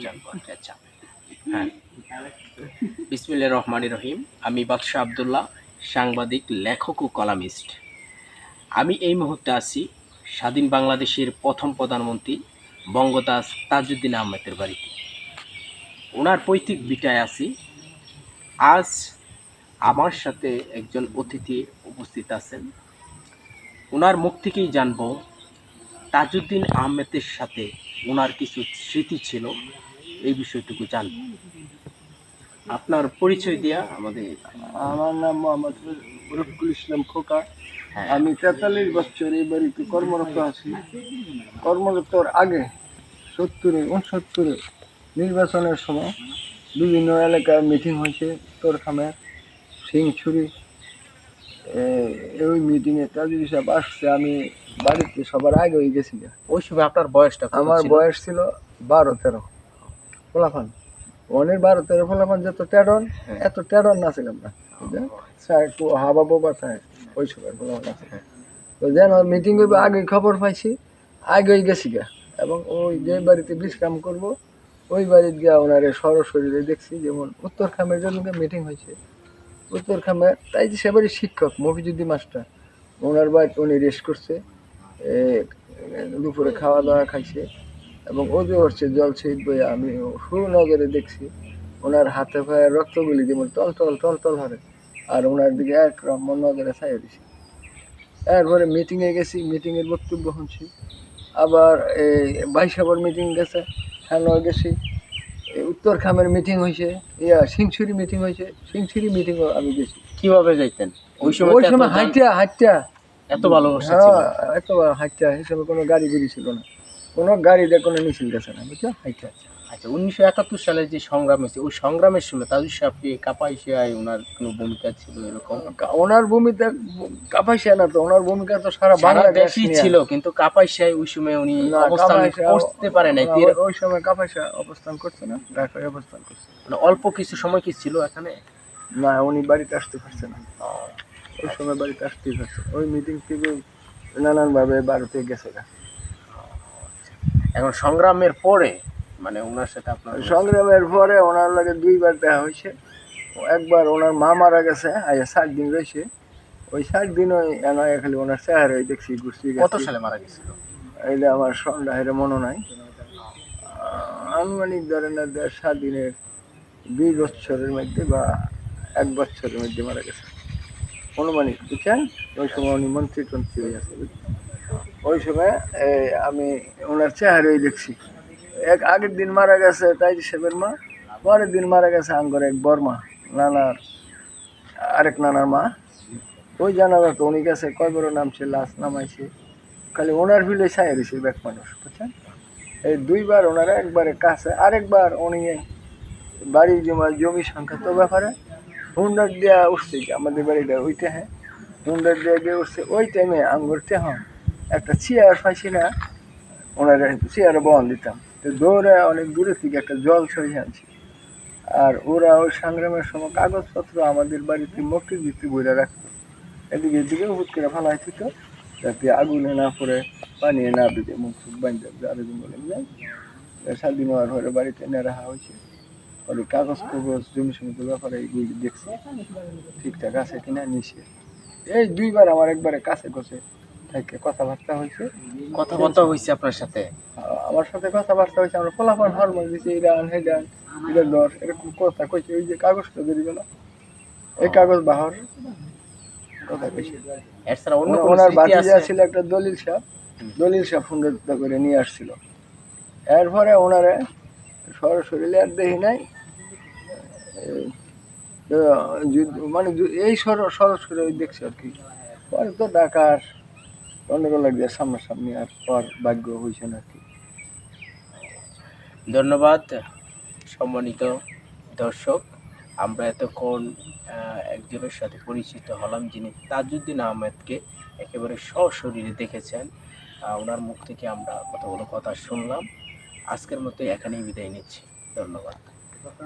জানবো। আচ্ছা। হ্যাঁ, বিসমিল্লাহির রহমানির রহিম। আমি বাদশাহ আব্দুল্লাহ, সাংবাদিক, লেখক ও কলামিস্ট। আমি এই মুহূর্তে আছি স্বাধীন বাংলাদেশের প্রথম প্রধানমন্ত্রী বঙ্গদাস তাজউদ্দিন আহমেদের বাড়িতে। ওনার পৈতৃক ভিটায় আছি। আজ আমার সাথে একজন অতিথি উপস্থিত আছেন। ওনার মুখ থেকেই জানবো তাজউদ্দিন আহমেদের সাথে ওনার কিছু স্মৃতি ছিল, এই বিষয়টুকু জানব। আপনার পরিচয় দিয়া আমাদের। আমার নাম মোহাম্মদ রফিকুল ইসলাম খোকা। হ্যাঁ, আমি 43 বছর এই বাড়িতে কর্মরত আছি। কর্মরতর আগে 69 নির্বাচনের সময় বিভিন্ন এলাকায় মিটিং হয়েছে। উত্তরখামের, সিংছড়ি, ওই মিটিংয়ে তাজুল সাহেব আসছে। আমি বাড়িতে সবার আগে হয়ে গেছি। ওই সময় আপনার বয়সটা কত আমার ছিল? বয়স ছিল 12-13 ফলাফান। অনেক 12-13 ফলাফান যত টেডন, এত টেডন না ছিলাম না। একটু হাবা বোবা চায় ওই সময় ফলাফান আছে। তো যেন মিটিং করবে আগে খবর পাইছি, আগেই গেছি গা। এবং ওই যে বাড়িতে বিশ্রাম করব ওই বাড়িতে গিয়া ওনারে সরাসরি দেখছি। যেমন উত্তরখামের জন্য মিটিং হয়েছে, উত্তরখামে তাই যে সেবারই শিক্ষক মফিজুদ্দিন মাস্টার, ওনার বাড়িতে উনি রেস্ট করছে, দুপুরে খাওয়া দাওয়া খাইছে এবং ওদের হচ্ছে জল শহীদ বইয়ে আমি সুনজরে দেখছি ওনার হাতে পায়ে রক্তগুলি যেমন টল হরে, আর ওনার দিকে এক রকম নজরে ছাইয়ে দিছি। এরপরে মিটিংয়ে গেছি, মিটিংয়ের বক্তব্য শুনছি। আবার এই বাইশাবর মিটিং গেছে, হ্যাঁ গেছি। উত্তরখামের মিটিং হয়েছে, সিংছড়ি মিটিং হয়েছে, সিংছড়ি মিটিংও আমি গেছি। কিভাবে যাইতেন ওই সময়? ওই সময় হাঁটটা এত ভালোবাসা ছিল? হ্যাঁ, এত হাঁটটা। এই সময় কোনো গাড়ি গুড়ি ছিল না, কোনো গাড়িতে কোনো মিছিল গেছে না, বুঝছো, হাঁটটা। আচ্ছা, 1971 সালে যে সংগ্রাম হয়েছে, ওই সংগ্রামের সময় তাজুল সাহেবকে কাপাইশিয়ায় ওনার কোনো ভূমিকা ছিল এরকম? ওনার ভূমিকা কাপাইশিয়া না তো, ওনার ভূমিকা তো সারা সারা বাংলাদেশ দেশই নিয়ে। ছিল, কিন্তু কাপাইশিয়ায় ওই সময় উনি না, অবস্থান করতে পারে নাই। ওই সময় কাপাইশিয়া অবস্থান করছে না, ঢাকায় অবস্থান করছে। মানে অল্প কিছু সময় কি ছিল এখানে? না, উনি বাড়িতে আসতে পারছে না, ওই সময় বাড়িতে আসতেই পারছে। ওই মিটিং থেকে নানানভাবে ভারতে গেছে গা। এখন সংগ্রামের পরে মানে ওনার সাথে আপনার সংগ্রামের পরে ওনার লাগে দুইবার দেখা হয়েছে। একবার ওনার মা মারা গেছে, 60 দিন রয়েছে। ওই 60 দিন ওই খালি ওনার চেহারাই দেখছি, ঘুরছি। কত সালে মারা গেছিল? এইটা আমার সন্ধ্যা হেরে মনে নাই। আনুমানিক ধরেন 7 দিনের 2 বছরের মধ্যে বা 1 বছরের মধ্যে মারা গেছে অনুমানিক, বুঝছেন। ওই সময় উনি মন্ত্রী হয়ে আছে। ওই সময় আমি ওনার চেহারাই দেখছি। আগের দিন মারা গেছে তাই সাহেবের মা, পরের দিন মারা গেছে আঙ্গর এক বর্মা, নানার আরেক নানার মা। ওই জানাজা তো উনি গেছে, কয় বড় নামছে, লাশ নামাইছে, খালি ওনার ভিলে ছায়া দিছে ব্যাক মানুষ, বুঝছেন। এই দুইবার ওনারা, একবারে কাছে, আরেকবার উনি বাড়ি জমি সংখ্যা তো ব্যাপারে হুন্ডার দেওয়া উঠছে, আমাদের বাড়িটা ওইটা, হ্যাঁ, হুন্ডার দেওয়া গিয়ে উঠছে। ওই টাইমে আঙ্গুরতে একটা চেয়ার পাইছি না, ওনারা চেয়ারে বহন দিতাম, তো দৌড়ে অনেক দূরে থেকে একটা জল সরিয়ে আনছি। আর ওরা ওই সংগ্রামের সময় কাগজপত্র আমাদের বাড়িতে মক্কির ভিত্তি বইরা রাখতো, এদিকে এদিকে হুট করে ফেলা হইতো যাতে আগুনে না পড়ে, পানি না বেঁধে মুখ ফুক বাঁধতে আরেকজন বলে বুঝলেন। স্বাধীন হওয়ার পরে বাড়িতে এনে রাখা হয়েছে। ওই কাগজ কাগজ জমি সমিতির ব্যাপারে এইগুলি দেখছি ঠিকঠাক আছে কিনা নিচে। এই দুইবার আমার একবারে কাছে কাছে থেকে কথাবার্তা হয়েছে। কথাবার্তা হয়েছে আপনার সাথে? আমার সাথে কথাবার্তা হয়েছে, আমরা ফলাফল হরমোন দিচ্ছি, ইরান হেডান এটা দর এরকম কথা কইছে। ওই যে কাগজটা বেরিয়ে গেল, এই কাগজ বাহর কথা কইছে। এছাড়া অন্য কোনো ওনার স্মৃতি বাতিজা আছে? ছিল একটা দলিল সাহেব সুন্দর করে নিয়ে আসছিল। এরপরে ওনারে সরাসরি আর দেখি নাই, মানে এই সরাসরি দেখছি আর কি। পরে তো ঢাকার গন্ডগোল লাগছে সামনাসামনি, আর পর ভাগ্য হয়েছে না আর কি। ধন্যবাদ সম্মানিত দর্শক। আমরা এতক্ষণ একজনের সাথে পরিচিত হলাম যিনি তাজউদ্দিন আহমেদকে একেবারে সশরীরে দেখেছেন। ওনার মুখ থেকে আমরা কতগুলো কথা শুনলাম। আজকের মতো এখানেই বিদায় নিচ্ছি। ধন্যবাদ।